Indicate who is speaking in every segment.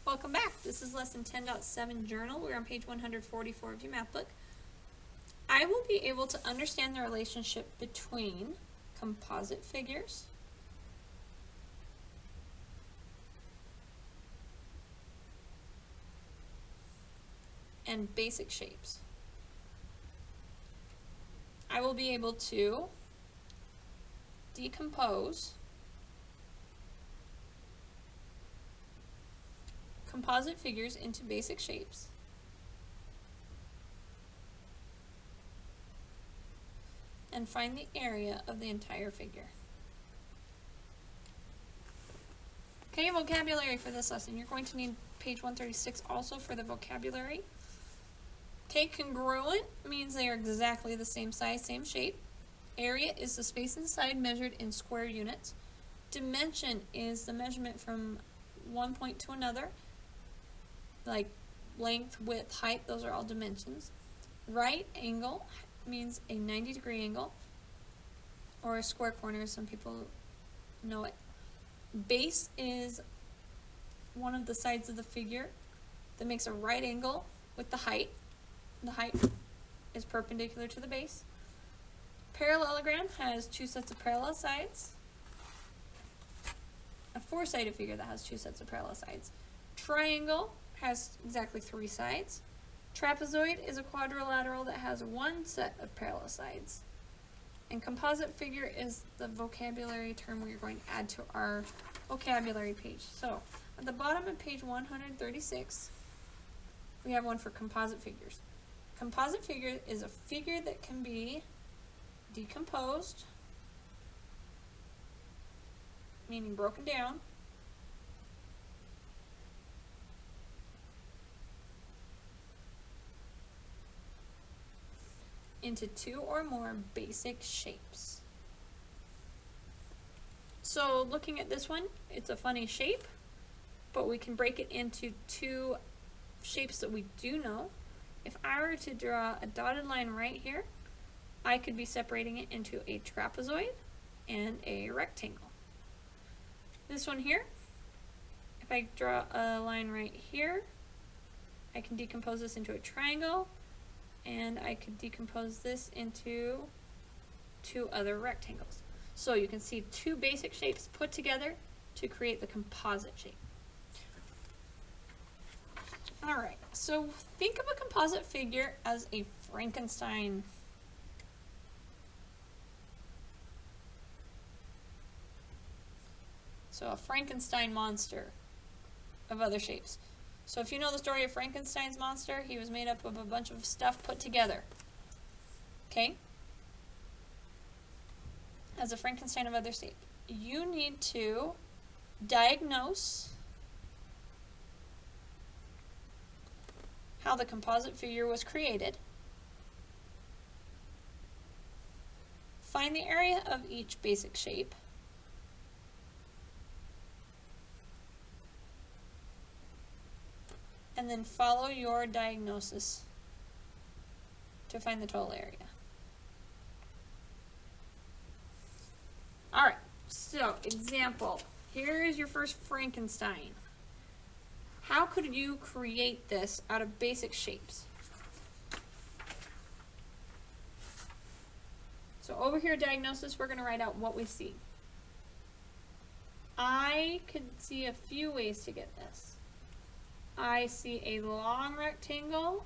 Speaker 1: Welcome back. This is lesson 10.7 journal. We're on page 144 of your math book. I will be able to understand the relationship between composite figures and basic shapes. I will be able to decompose composite figures into basic shapes and find the area of the entire figure. Okay, vocabulary for this lesson. You're going to need page 136 also for the vocabulary. Okay, congruent means they are exactly the same size, same shape. Area is the space inside measured in square units. Dimension is the measurement from one point to another, like length, width, height, those are all dimensions. Right angle means a 90-degree angle, or a square corner, some people know it. Base is one of the sides of the figure that makes a right angle with the height. The height is perpendicular to the base. Parallelogram has two sets of parallel sides. A four-sided figure that has two sets of parallel sides. Triangle has exactly three sides. Trapezoid is a quadrilateral that has one set of parallel sides. And composite figure is the vocabulary term we're going to add to our vocabulary page. So, at the bottom of page 136, we have one for composite figures. Composite figure is a figure that can be decomposed, meaning broken down, into two or more basic shapes. So looking at this one, it's a funny shape, but we can break it into two shapes that we do know. If I were to draw a dotted line right here, I could be separating it into a trapezoid and a rectangle. This one here, if I draw a line right here, I can decompose this into a triangle, and I could decompose this into two other rectangles. So you can see two basic shapes put together to create the composite shape. Alright, so think of a composite figure as a Frankenstein. So a Frankenstein monster of other shapes. So if you know the story of Frankenstein's monster, he was made up of a bunch of stuff put together. Okay? As a Frankenstein of other shape. You need to diagnose how the composite figure was created. Find the area of each basic shape. And then follow your diagnosis to find the total area. Alright, so example. Here is your first Frankenstein. How could you create this out of basic shapes? So over here, diagnosis, we're going to write out what we see. I could see a few ways to get this. I see a long rectangle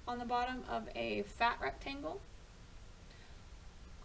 Speaker 1: on the bottom of a fat rectangle.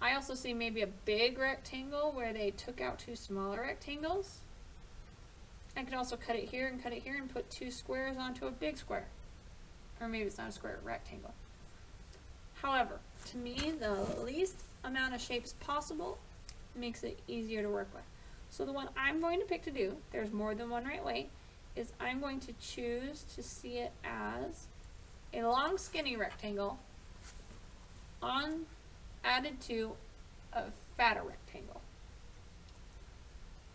Speaker 1: I also see maybe a big rectangle where they took out two smaller rectangles. I could also cut it here and put two squares onto a big square. Or maybe it's not a square, a rectangle. However, to me, the least amount of shapes possible makes it easier to work with. So the one I'm going to pick to do, there's more than one right way, is I'm going to choose to see it as a long skinny rectangle added to a fatter rectangle.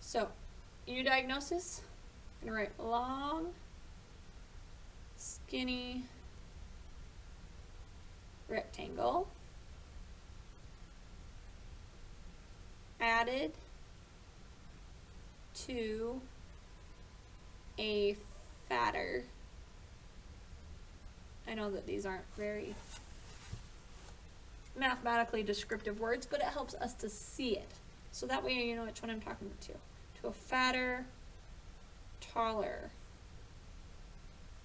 Speaker 1: So, in your diagnosis, I'm going to write long, skinny rectangle added to a fatter. I know that these aren't very mathematically descriptive words, but it helps us to see it. So that way you know which one I'm talking to. To a fatter, taller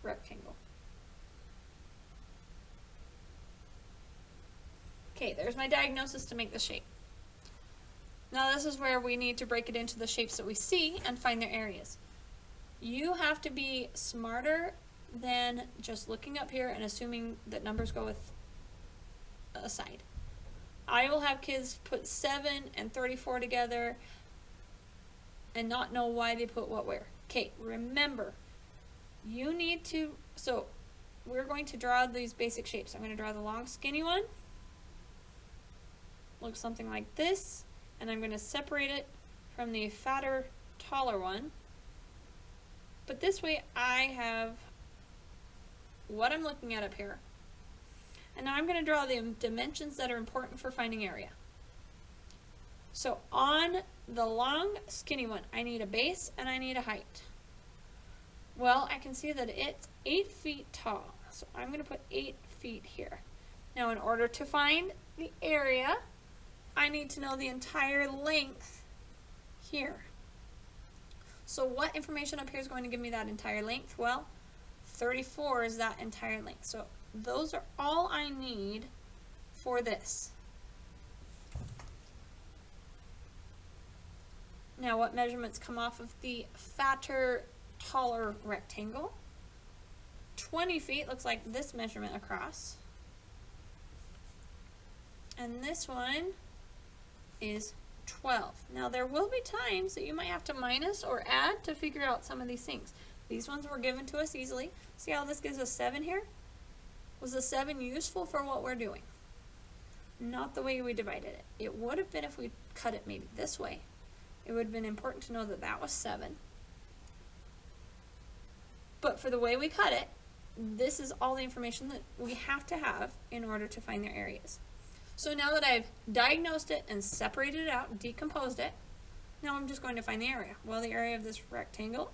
Speaker 1: rectangle. Okay, there's my diagnosis to make the shape. Now this is where we need to break it into the shapes that we see and find their areas. You have to be smarter than just looking up here and assuming that numbers go with a side. I will have kids put 7 and 34 together and not know why they put what where. Okay, remember, you need to, so we're going to draw these basic shapes. I'm going to draw the long skinny one. Looks something like this, and I'm going to separate it from the fatter, taller one. But this way I have what I'm looking at up here. And now I'm going to draw the dimensions that are important for finding area. So on the long skinny one, I need a base and I need a height. Well, I can see that it's 8 feet tall, so I'm going to put 8 feet here. Now in order to find the area, I need to know the entire length here. So what information up here is going to give me that entire length? Well, 34 is that entire length. So those are all I need for this. Now what measurements come off of the fatter, taller rectangle? 20 feet looks like this measurement across. And this one is 12. Now there will be times that you might have to minus or add to figure out some of these things. These ones were given to us easily. See how this gives us 7 here? Was the 7 useful for what we're doing? Not the way we divided it. It would have been if we cut it maybe this way. It would have been important to know that that was 7. But for the way we cut it, this is all the information that we have to have in order to find their areas. So now that I've diagnosed it and separated it out and decomposed it, now I'm just going to find the area. Well, the area of this rectangle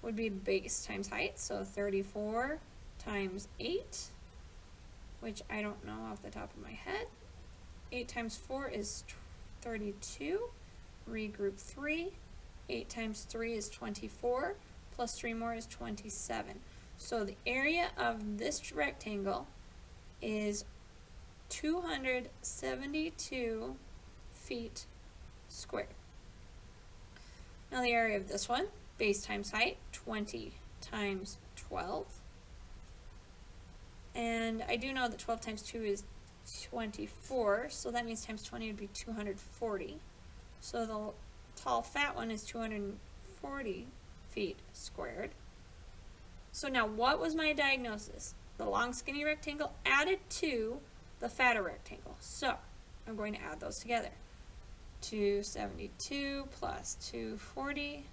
Speaker 1: would be base times height, so 34 times 8, which I don't know off the top of my head. 8 times 4 is 32. Regroup 3. 8 times 3 is 24. Plus 3 more is 27. So the area of this rectangle is 272 feet squared. Now the area of this one, base times height, 20 times 12. And I do know that 12 times 2 is 24, so that means times 20 would be 240. So the tall fat one is 240 feet squared. So now what was my diagnosis? The long skinny rectangle added to the fatter rectangle. So I'm going to add those together. 272 plus 240.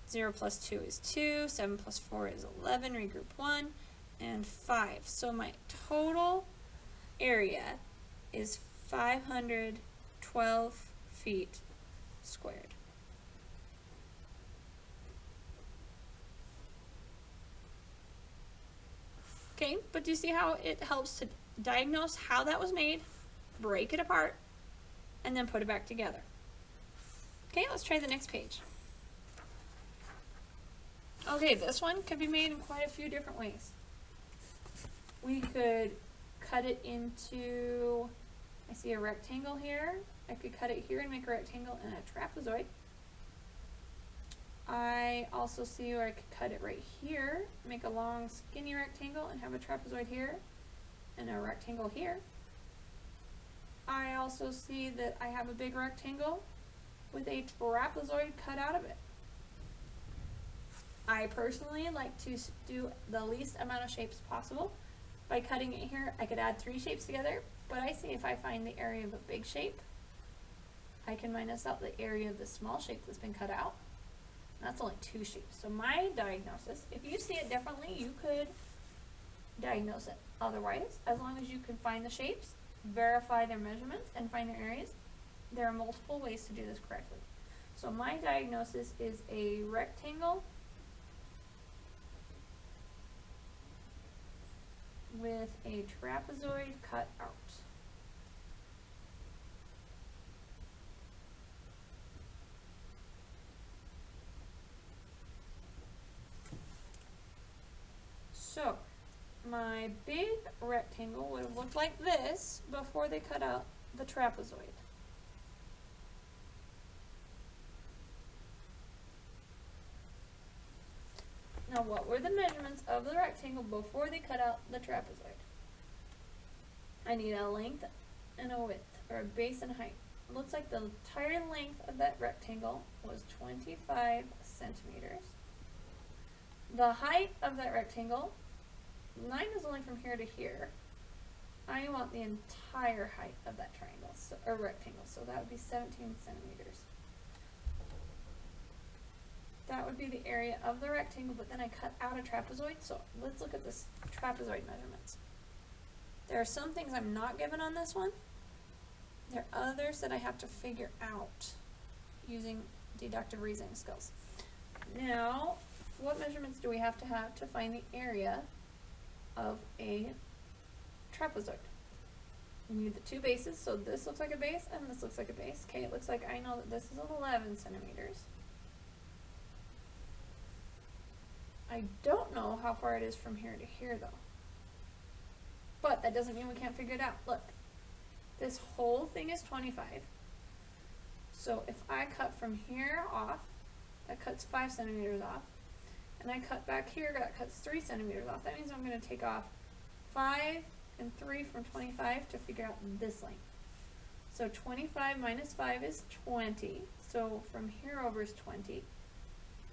Speaker 1: 0 plus 2 is 2. 7 plus 4 is 11. Regroup 1. And 5. So my total area is 512 feet squared. Okay, but do you see how it helps to diagnose how that was made, break it apart, and then put it back together? Okay, let's try the next page. Okay, this one could be made in quite a few different ways. We could cut it into, I see a rectangle here. I could cut it here and make a rectangle and a trapezoid. I also see where I could cut it right here, make a long skinny rectangle and have a trapezoid here and a rectangle here. I also see that I have a big rectangle with a trapezoid cut out of it. I personally like to do the least amount of shapes possible. By cutting it here, I could add 3 shapes together, but I see if I find the area of a big shape, I can minus out the area of the small shape that's been cut out. That's only 2 shapes. So my diagnosis, if you see it differently, you could diagnose it otherwise, as long as you can find the shapes, verify their measurements, and find their areas. There are multiple ways to do this correctly. So my diagnosis is a rectangle with a trapezoid cut out. So, my big rectangle would have looked like this before they cut out the trapezoid. Now, what were the measurements of the rectangle before they cut out the trapezoid? I need a length and a width, or a base and height. It looks like the entire length of that rectangle was 25 centimeters. The height of that rectangle, 9 is only from here to here. I want the entire height of that triangle, or rectangle, so that would be 17 centimeters. That would be the area of the rectangle, but then I cut out a trapezoid, so let's look at this trapezoid measurements. There are some things I'm not given on this one. There are others that I have to figure out using deductive reasoning skills. Now, what measurements do we have to find the area of a trapezoid? We need the two bases, so this looks like a base and this looks like a base. Okay, it looks like I know that this is 11 centimeters. I don't know how far it is from here to here though. But that doesn't mean we can't figure it out. Look, this whole thing is 25. So if I cut from here off, that cuts 5 centimeters off. And I cut back here, that cuts 3 centimeters off. That means I'm going to take off 5 and 3 from 25 to figure out this length. So 25 minus 5 is 20. So from here over is 20.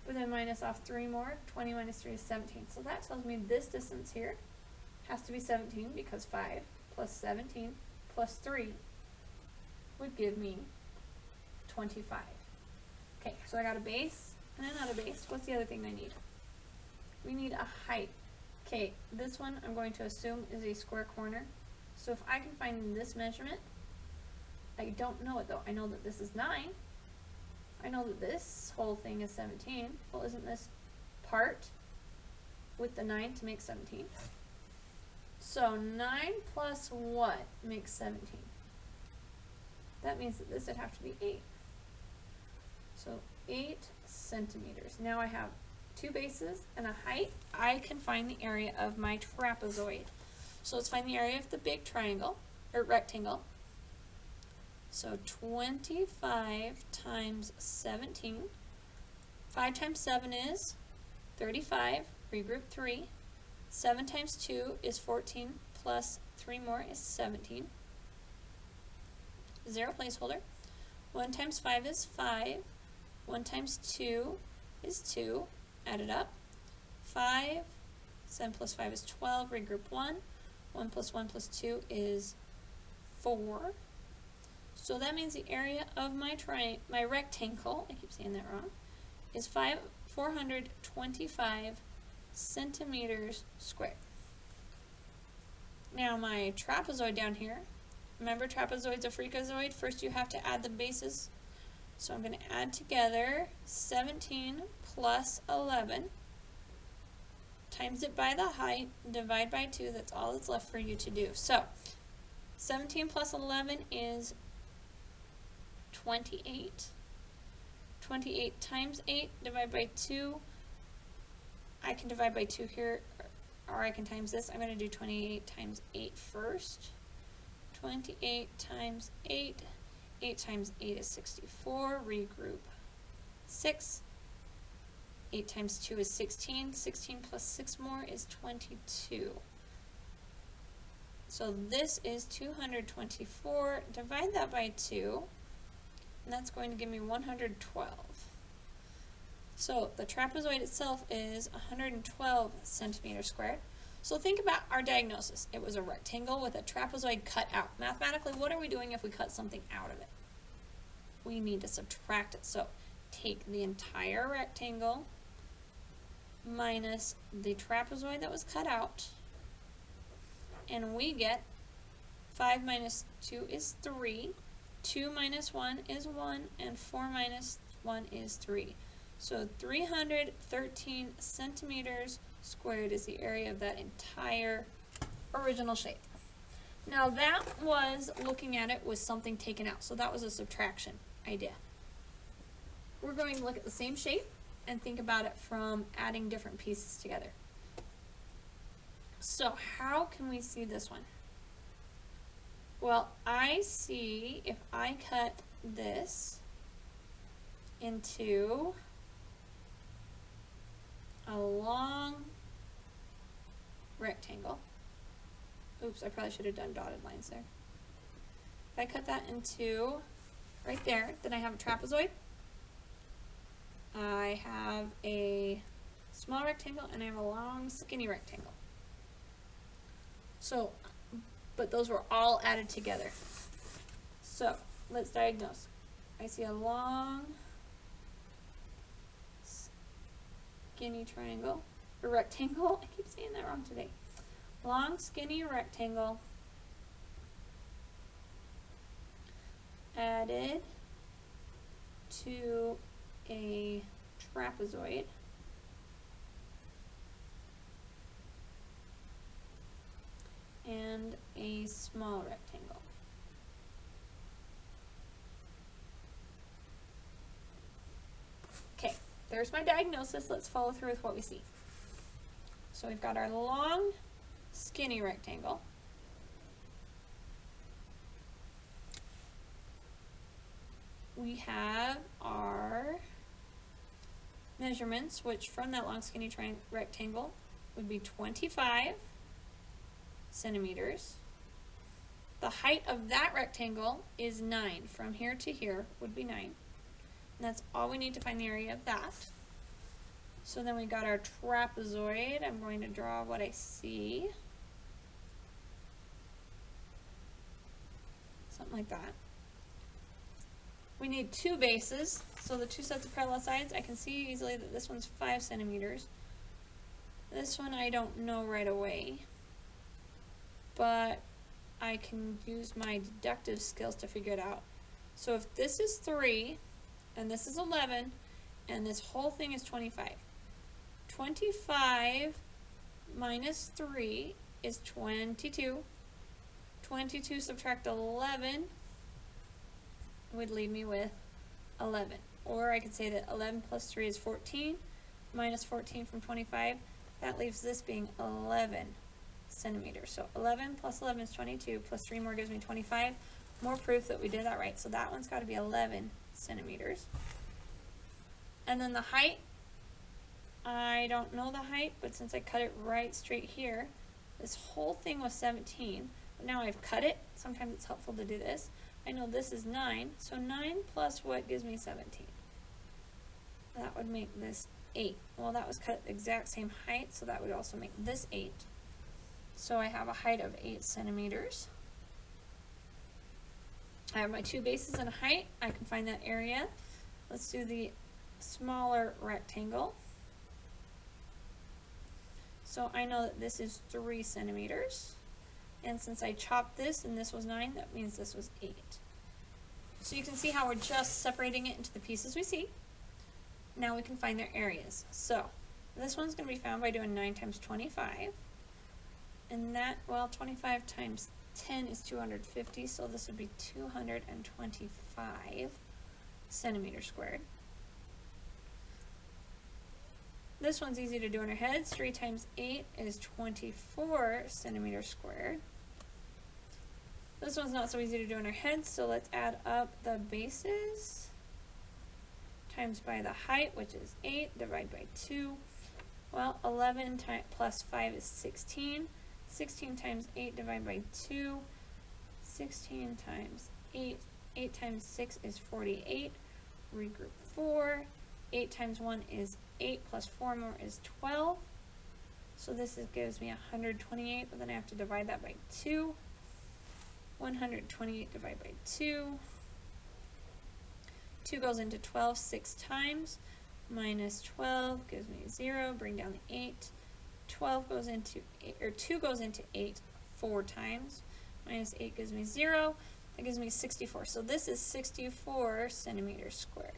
Speaker 1: But then minus off 3 more, 20 minus 3 is 17. So that tells me this distance here has to be 17 because 5 plus 17 plus 3 would give me 25. Okay, so I got a base and another base. What's the other thing I need? We need a height. Okay, this one I'm going to assume is a square corner. So if I can find this measurement, I don't know it though. I know that this is 9. I know that this whole thing is 17. Well, isn't this part with the 9 to make 17? So 9 plus what makes 17? That means that this would have to be 8. So 8 centimeters. Now I have two bases and a height. I can find the area of my trapezoid. So let's find the area of the big triangle, or rectangle. So 25 times 17. 5 times 7 is 35. Regroup 3. 7 times 2 is 14. Plus 3 more is 17. 0 placeholder. 1 times 5 is 5. 1 times 2 is 2. Add it up. 5. 7 plus 5 is 12. Regroup 1. 1 plus 1 plus 2 is 4. So that means the area of my rectangle, I keep saying that wrong, is 425 centimeters squared. Now my trapezoid down here, remember trapezoid's a freakazoid, first you have to add the bases. So I'm going to add together 17 plus 11, times it by the height, divide by 2, that's all that's left for you to do. So 17 plus 11 is 28. 28 times 8 divided by 2. I can divide by 2 here, or I can times this. I'm going to do 28 times 8 first. 28 times 8. 8 times 8 is 64. Regroup 6. 8 times 2 is 16. 16 plus 6 more is 22. So this is 224. Divide that by 2. And that's going to give me 112. So the trapezoid itself is 112 centimeters squared. So think about our diagnosis. It was a rectangle with a trapezoid cut out. Mathematically, what are we doing if we cut something out of it? We need to subtract it. So take the entire rectangle minus the trapezoid that was cut out, and we get 5 minus 2 is 3. 2 minus 1 is 1, and 4 minus 1 is 3. So 313 centimeters squared is the area of that entire original shape. Now that was looking at it with something taken out, so that was a subtraction idea. We're going to look at the same shape and think about it from adding different pieces together. So how can we see this one? Well, I see if I cut this into a long rectangle. Oops, I probably should have done dotted lines there. If I cut that into right there, then I have a trapezoid. I have a small rectangle and I have a long skinny rectangle. So, but those were all added together. So, let's diagnose. I see a long skinny triangle, or rectangle. I keep saying that wrong today. Long skinny rectangle added to a trapezoid. And a small rectangle. Okay, there's my diagnosis. Let's follow through with what we see. So we've got our long, skinny rectangle. We have our measurements, which from that long, skinny rectangle would be 25 centimeters. The height of that rectangle is 9. From here to here would be 9. And that's all we need to find the area of that. So then we got our trapezoid. I'm going to draw what I see. Something like that. We need two bases. So the two sets of parallel sides, I can see easily that this one's 5 centimeters. This one I don't know right away, but I can use my deductive skills to figure it out. So if this is 3, and this is 11, and this whole thing is 25. 25 minus 3 is 22. 22 subtract 11 would leave me with 11. Or I could say that 11 plus 3 is 14, minus 14 from 25. That leaves this being 11 centimeters. So 11 plus 11 is 22, plus 3 more gives me 25. More proof that we did that right. So that one's got to be 11 centimeters. And then the height, I don't know the height, but since I cut it right straight here, this whole thing was 17. But now I've cut it. Sometimes it's helpful to do this. I know this is 9, so 9 plus what gives me 17? That would make this 8. Well, that was cut the exact same height, so that would also make this 8. So I have a height of 8 centimeters. I have my two bases and a height. I can find that area. Let's do the smaller rectangle. So I know that this is 3 centimeters. And since I chopped this and this was 9, that means this was 8. So you can see how we're just separating it into the pieces we see. Now we can find their areas. So this one's going to be found by doing 9 times 25. And that, well, 25 times 10 is 250, so this would be 225 centimeters squared. This one's easy to do in our heads. 3 times 8 is 24 centimeters squared. This one's not so easy to do in our heads, so let's add up the bases times by the height, which is 8, divide by 2. Well, 11 plus 5 is 16. 16 times 8 divided by 2. 16 times 8. 8 times 6 is 48. Regroup 4. 8 times 1 is 8, plus 4 more is 12. So this gives me 128, but then I have to divide that by 2. 128 divided by 2. 2 goes into 12 6 times. Minus 12 gives me 0. Bring down the 8. 12 goes into 8, or 2 goes into 8 4 times. Minus 8 gives me 0. That gives me 64. So this is 64 centimeters squared.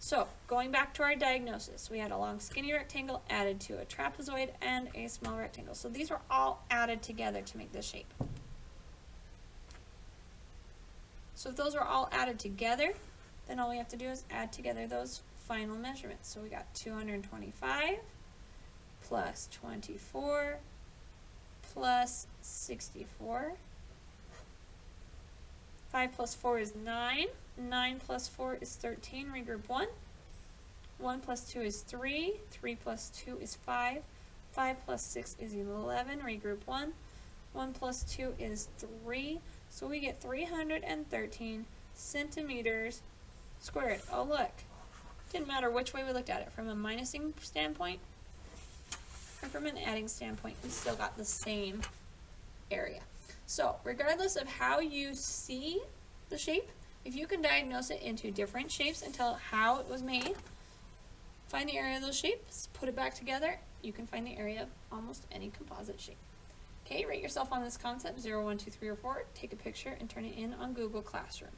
Speaker 1: So, going back to our diagnosis, we had a long skinny rectangle added to a trapezoid and a small rectangle. So these were all added together to make this shape. So if those were all added together, then all we have to do is add together those final measurements. So we got 225 plus 24 plus 64. 5 plus 4 is 9. 9 plus 4 is 13. Regroup 1. 1 plus 2 is 3. 3 plus 2 is 5. 5 plus 6 is 11. Regroup 1. 1 plus 2 is 3. So we get 313 centimeters squared. Oh, look. Didn't matter which way we looked at it. From a minusing standpoint or from an adding standpoint, we still got the same area. So, regardless of how you see the shape, if you can diagnose it into different shapes and tell how it was made, find the area of those shapes, put it back together, you can find the area of almost any composite shape. Okay, rate yourself on this concept, 0, 1, 2, 3, or 4. Take a picture and turn it in on Google Classroom.